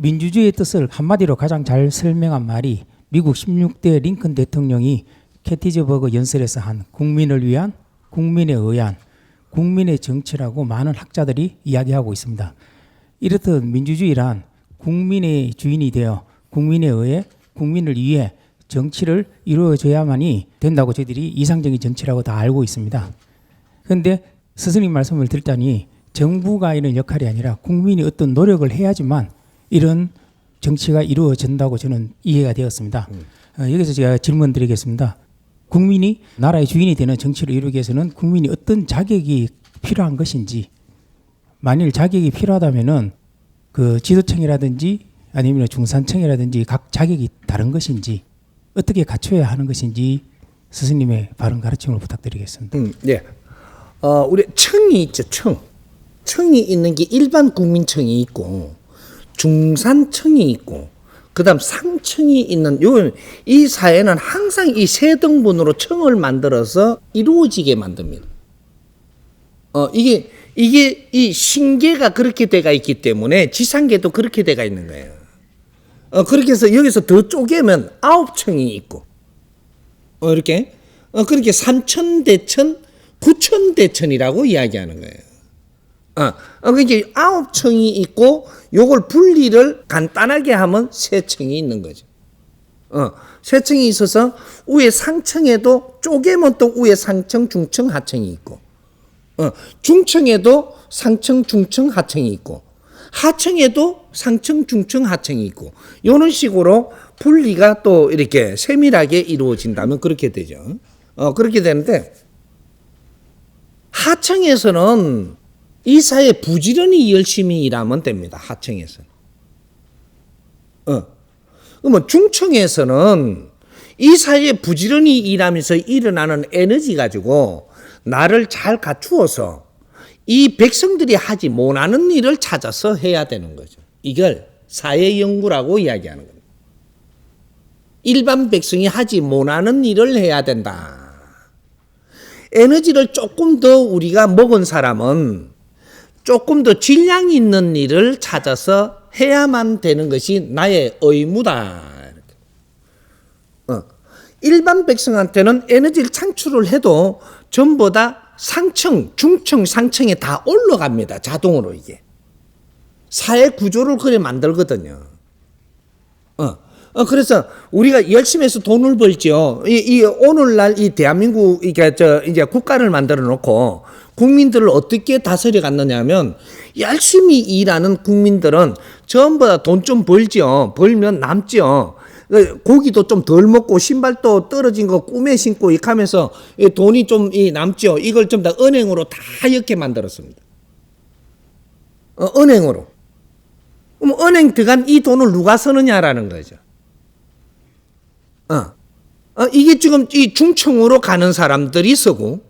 민주주의의 뜻을 한마디로 가장 잘 설명한 말이 미국 16대 링컨 대통령이 캐티즈버그 연설에서 한 국민을 위한, 국민에 의한, 국민의 정치라고 많은 학자들이 이야기하고 있습니다. 이렇듯 민주주의란 국민의 주인이 되어 국민에 의해, 국민을 위해 정치를 이루어져야만이 된다고 저희들이 이상적인 정치라고 다 알고 있습니다. 그런데 스승님 말씀을 듣자니 정부가 이런 역할이 아니라 국민이 어떤 노력을 해야지만 이런 정치가 이루어진다고 저는 이해가 되었습니다. 여기서 제가 질문 드리겠습니다. 국민이 나라의 주인이 되는 정치를 이루기 위해서는 국민이 어떤 자격이 필요한 것인지, 만일 자격이 필요하다면은 그 지도층이라든지 아니면 중산층이라든지 각 자격이 다른 것인지 어떻게 갖춰야 하는 것인지 스승님의 바른 가르침을 부탁드리겠습니다. 네. 우리 층이 있죠, 층. 층이 있는 게 일반 국민층이 있고 중산층이 있고 그다음 상층이 있는 이 사회는 항상 이 세 등분으로 층을 만들어서 이루어지게 만듭니다. 이게 이 신계가 그렇게 돼가 있기 때문에 지상계도 그렇게 돼가 있는 거예요. 그렇게 해서 여기서 더 쪼개면 9층이 있고 이렇게 그렇게 3천대천, 9천대천이라고 이야기하는 거예요. 그러니까 9층이 있고 요걸 분리를 간단하게 하면 3층이 있는 거죠. 3층이 있어서 위에 상층에도 쪼개면 또 위에 상층, 중층, 하층이 있고 중층에도 상층, 중층, 하층이 있고 하층에도 상층, 중층, 하층이 있고 이런 식으로 분리가 또 이렇게 세밀하게 이루어진다면 그렇게 되죠. 그렇게 되는데 하층에서는 이 사회 부지런히 열심히 일하면 됩니다. 하층에서는. 그러면 중층에서는 이 사회에 부지런히 일하면서 일어나는 에너지 가지고 나를 잘 갖추어서 이 백성들이 하지 못하는 일을 찾아서 해야 되는 거죠. 이걸 사회연구라고 이야기하는 겁니다. 일반 백성이 하지 못하는 일을 해야 된다. 에너지를 조금 더 우리가 먹은 사람은 조금 더 질량 있는 일을 찾아서 해야만 되는 것이 나의 의무다. 일반 백성한테는 에너지를 창출을 해도 전부 다 상층, 중층, 상층에 다 올라갑니다. 자동으로 이게. 사회 구조를 그래 만들거든요. 그래서 우리가 열심히 해서 돈을 벌죠. 이 오늘날 이 대한민국 이제 국가를 만들어 놓고 국민들을 어떻게 다스려 갔느냐면 열심히 일하는 국민들은 전부 다 돈 좀 벌죠. 벌면 남죠. 고기도 좀 덜 먹고 신발도 떨어진 거 꿈에 신고 이렇게 하면서 돈이 좀 남죠. 이걸 좀 다 은행으로 다 이렇게 만들었습니다. 은행으로. 그럼 은행 들어간 이 돈을 누가 쓰느냐라는 거죠. 이게 지금 이 중층으로 가는 사람들이 쓰고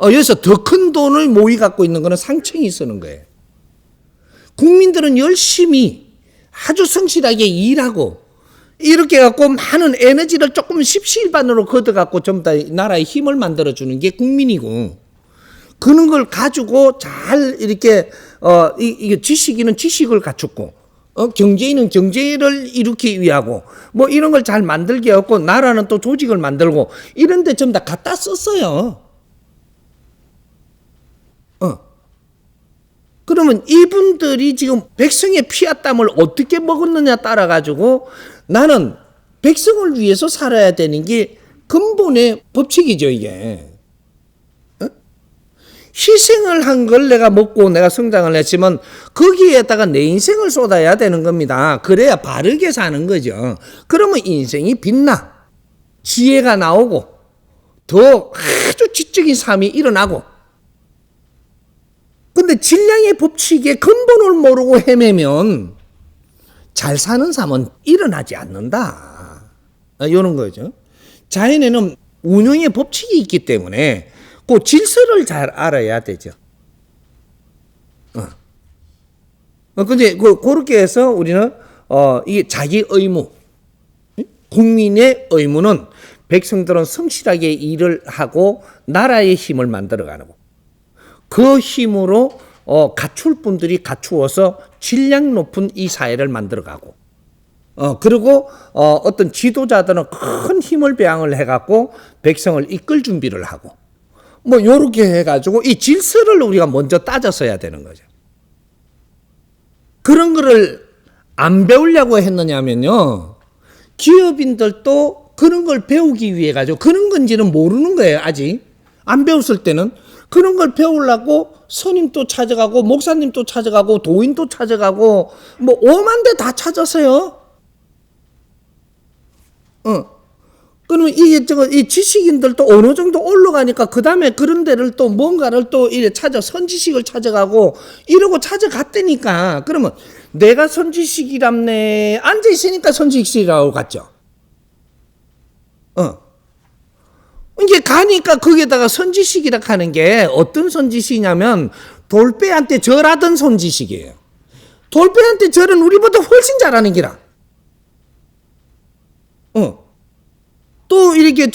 여기서 더 큰 돈을 모이 갖고 있는 거는 상층이 쓰는 거예요. 국민들은 열심히 아주 성실하게 일하고 이렇게 갖고 많은 에너지를 조금 십시일반으로 걷어갖고 전부 다 나라의 힘을 만들어주는 게 국민이고 그런 걸 가지고 잘 이렇게 이게 지식인은 지식을 갖췄고 경제인은 경제를 일으키기 위하고 뭐 이런 걸 잘 만들게 하고 나라는 또 조직을 만들고 이런 데 전부 다 갖다 썼어요. 그러면 이분들이 지금 백성의 피와 땀을 어떻게 먹었느냐 따라 가지고 나는 백성을 위해서 살아야 되는 게 근본의 법칙이죠, 이게. 희생을 한 걸 내가 먹고 내가 성장을 했지만 거기에다가 내 인생을 쏟아야 되는 겁니다. 그래야 바르게 사는 거죠. 그러면 인생이 빛나. 지혜가 나오고 더 아주 지적인 삶이 일어나고 근데 질량의 법칙의 근본을 모르고 헤매면 잘 사는 삶은 일어나지 않는다. 이런 거죠. 자연에는 운영의 법칙이 있기 때문에 그 질서를 잘 알아야 되죠. 근데 그렇게 해서 우리는 이게 자기 의무, 국민의 의무는 백성들은 성실하게 일을 하고 나라의 힘을 만들어가는 거. 그 힘으로 갖출 분들이 갖추어서 질량 높은 이 사회를 만들어가고, 그리고 어떤 지도자들은 큰 힘을 배양을 해갖고 백성을 이끌 준비를 하고, 뭐 요렇게 해가지고 이 질서를 우리가 먼저 따졌어야 되는 거죠. 그런 거를 안 배우려고 했느냐면요, 기업인들도 그런 걸 배우기 위해 가지고, 그런 건지는 모르는 거예요. 아직 안 배웠을 때는. 그런 걸 배우려고 스님도 찾아가고 목사님도 찾아가고 도인도 찾아가고 뭐 오만 데 다 찾았어요. 그러면 이 지식인들도 어느 정도 올라가니까 그 다음에 그런 데를 또 뭔가를 또 이래 선지식을 찾아가고 이러고 찾아갔다니까. 그러면 내가 선지식이랍네. 앉아있으니까 선지식이라고 갔죠. 이게 가니까 거기에다가 선지식이라 하는 게 어떤 선지식이냐면 돌배한테 절하던 선지식이에요. 돌배한테 절은 우리보다 훨씬 잘하는 기라. 또 이렇게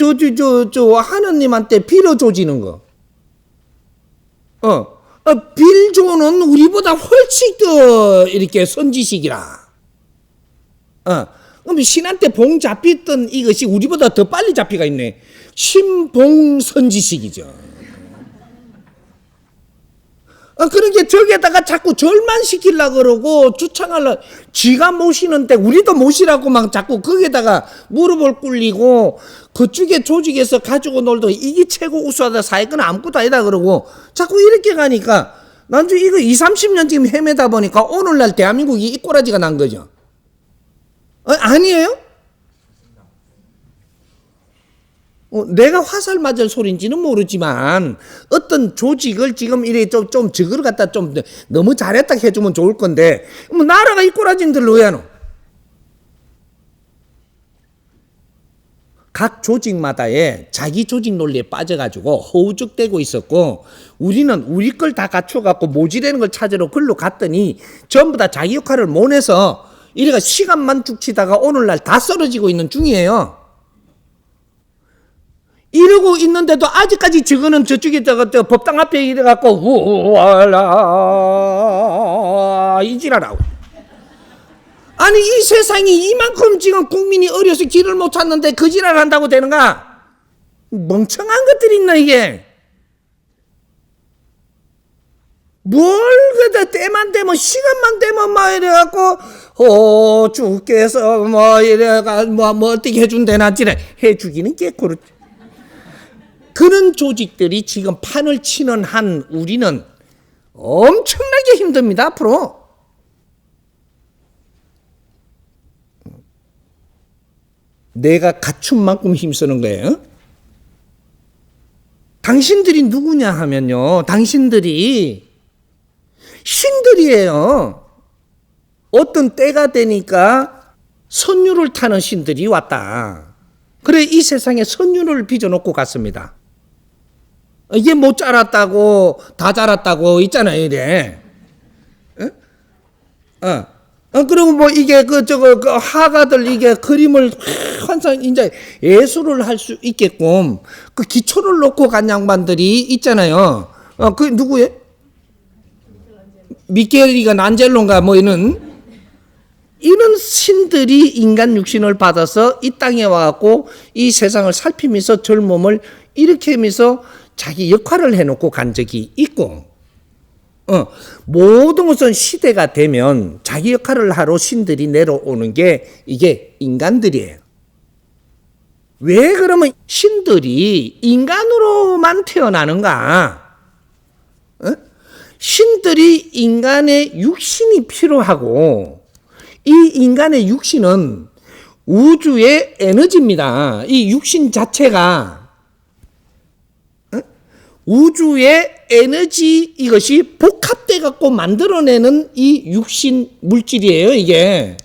하느님한테 빌어 조지는 거. 빌조는 우리보다 훨씬 더 이렇게 선지식이라. 그럼 신한테 봉 잡혔던 이것이 우리보다 더 빨리 잡히가 있네. 신봉 선지식이죠. 그러니까 저기에다가 자꾸 절만 시키려고 그러고 주창하려, 지가 모시는데 우리도 모시라고 막 자꾸 거기에다가 무릎을 꿇리고 그쪽에 조직에서 가지고 놀도 이게 최고 우수하다, 사회권 아무것도 아니다 그러고 자꾸 이렇게 가니까 난 이거 20, 30년 지금 헤매다 보니까 오늘날 대한민국이 이 꼬라지가 난 거죠. 아니에요? 내가 화살 맞을 소리인지는 모르지만 어떤 조직을 지금 이래 좀 저걸 갖다 좀 너무 잘했다 해주면 좋을 건데, 뭐 나라가 이 꼬라진들 왜 하노? 각 조직마다의 자기 조직 논리에 빠져가지고 허우적대고 있었고, 우리는 우리 걸 다 갖춰갖고 모지되는 걸 찾으러 글로 갔더니 전부 다 자기 역할을 못 해서 이래가 시간만 쭉 치다가 오늘날 다 썰어지고 있는 중이에요. 이러고 있는데도 아직까지 저거는 저쪽에 법당 앞에 이래갖고 우와라 이지라라고. 아니 이 세상이 이만큼 지금 국민이 어려서 길을 못 찾는데 그 지랄 한다고 되는가? 멍청한 것들이 있나 이게? 뭘 그다 때만 되면 시간만 되면 막 이래갖고 주께서 뭐 이래가 뭐 어떻게 해준대나 지래 해주기는 깨꼬르. 그런 조직들이 지금 판을 치는 한 우리는 엄청나게 힘듭니다. 앞으로. 내가 갖춘 만큼 힘쓰는 거예요. 당신들이 누구냐 하면요, 당신들이 신들이에요. 어떤 때가 되니까 선율을 타는 신들이 왔다. 그래 이 세상에 선율을 빚어놓고 갔습니다. 이게 못 자랐다고 다 자랐다고 있잖아요, 이래. 그리고 뭐 이게 그 화가들 이게 그림을 환상 이제 예술을 할 수 있게끔 그 기초를 놓고 간 양반들이 있잖아요. 그 누구예요? 미켈리가 난젤로인가 뭐 이런 신들이 인간 육신을 받아서 이 땅에 와갖고 이 세상을 살피면서 젊음을 일으키면서 자기 역할을 해놓고 간 적이 있고, 모든 것은 시대가 되면 자기 역할을 하러 신들이 내려오는 게 이게 인간들이에요. 왜 그러면 신들이 인간으로만 태어나는가? 신들이 인간의 육신이 필요하고, 이 인간의 육신은 우주의 에너지입니다. 이 육신 자체가 우주의 에너지, 이것이 복합돼 갖고 만들어내는 이 육신 물질이에요, 이게.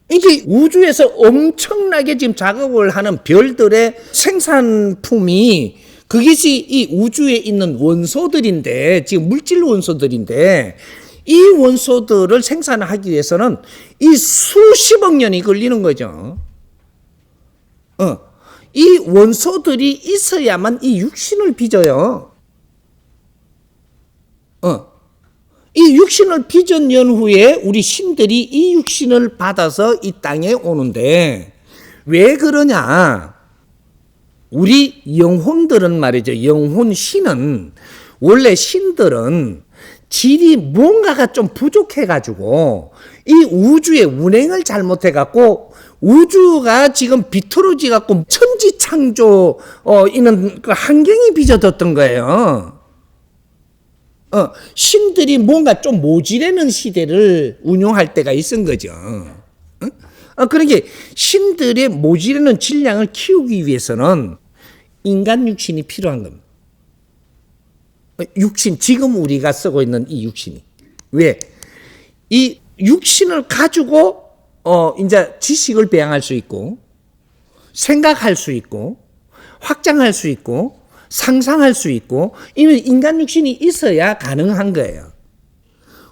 이게 우주에서 엄청나게 지금 작업을 하는 별들의 생산품이 그것이 이 우주에 있는 원소들인데, 지금 물질 원소들인데, 이 원소들을 생산하기 위해서는 이 수십억 년이 걸리는 거죠. 이 원소들이 있어야만 이 육신을 빚어요. 이 육신을 빚은 연후에 우리 신들이 이 육신을 받아서 이 땅에 오는데 왜 그러냐? 우리 영혼들은 말이죠. 영혼 신은 원래 신들은 질이 뭔가가 좀 부족해가지고 이 우주의 운행을 잘못해갖고 우주가 지금 비틀어지갖고 천지창조 이는 그 환경이 빚어졌던 거예요. 신들이 뭔가 좀 모질라는 시대를 운용할 때가 있은 거죠. 그러니까 신들의 모질라는 질량을 키우기 위해서는 인간 육신이 필요한 겁니다. 육신, 지금 우리가 쓰고 있는 이 육신이. 왜? 이 육신을 가지고 이제 지식을 배양할 수 있고 생각할 수 있고 확장할 수 있고 상상할 수 있고 이런 인간 육신이 있어야 가능한 거예요.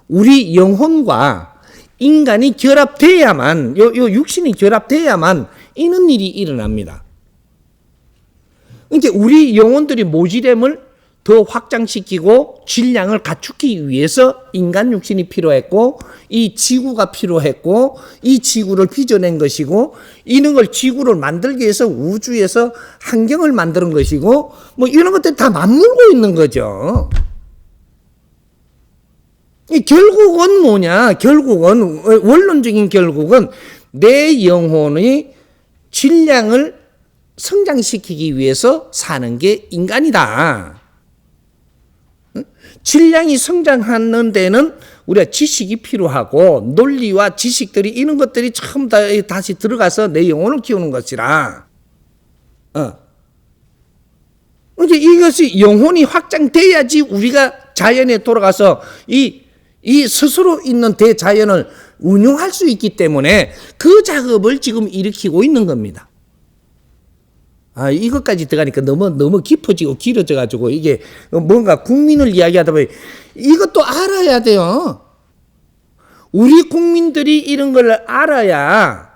우리 영혼과 인간이 결합돼야만 요 육신이 결합돼야만 이런 일이 일어납니다. 그러니까 우리 영혼들이 모질함을 더 확장시키고 질량을 갖추기 위해서 인간 육신이 필요했고 이 지구가 필요했고 이 지구를 빚어낸 것이고 이런 걸 지구를 만들기 위해서 우주에서 환경을 만드는 것이고 뭐 이런 것들이 다 맞물고 있는 거죠. 결국은 뭐냐? 결국은 원론적인 결국은 내 영혼의 질량을 성장시키기 위해서 사는 게 인간이다. 질량이 성장하는 데는 우리가 지식이 필요하고 논리와 지식들이 이런 것들이 처음 다시 들어가서 내 영혼을 키우는 것이라. 이제 이것이 영혼이 확장돼야지 우리가 자연에 돌아가서 이 스스로 있는 대자연을 운용할 수 있기 때문에 그 작업을 지금 일으키고 있는 겁니다. 이것까지 들어가니까 너무 깊어지고 길어져가지고 이게 뭔가 국민을 이야기하다 보니 이것도 알아야 돼요. 우리 국민들이 이런 걸 알아야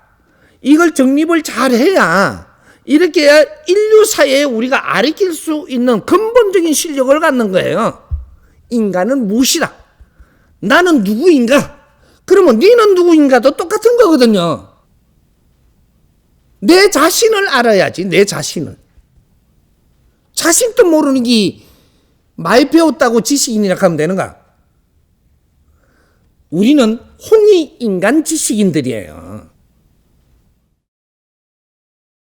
이걸 정립을 잘 해야 이렇게 해야 인류사회에 우리가 가르칠 수 있는 근본적인 실력을 갖는 거예요. 인간은 무엇이다. 나는 누구인가? 그러면 너는 누구인가도 똑같은 거거든요. 내 자신을 알아야지. 내 자신을. 자신도 모르는 게 많이 배웠다고 지식인이라 하면 되는가? 우리는 홍익인간 지식인들이에요.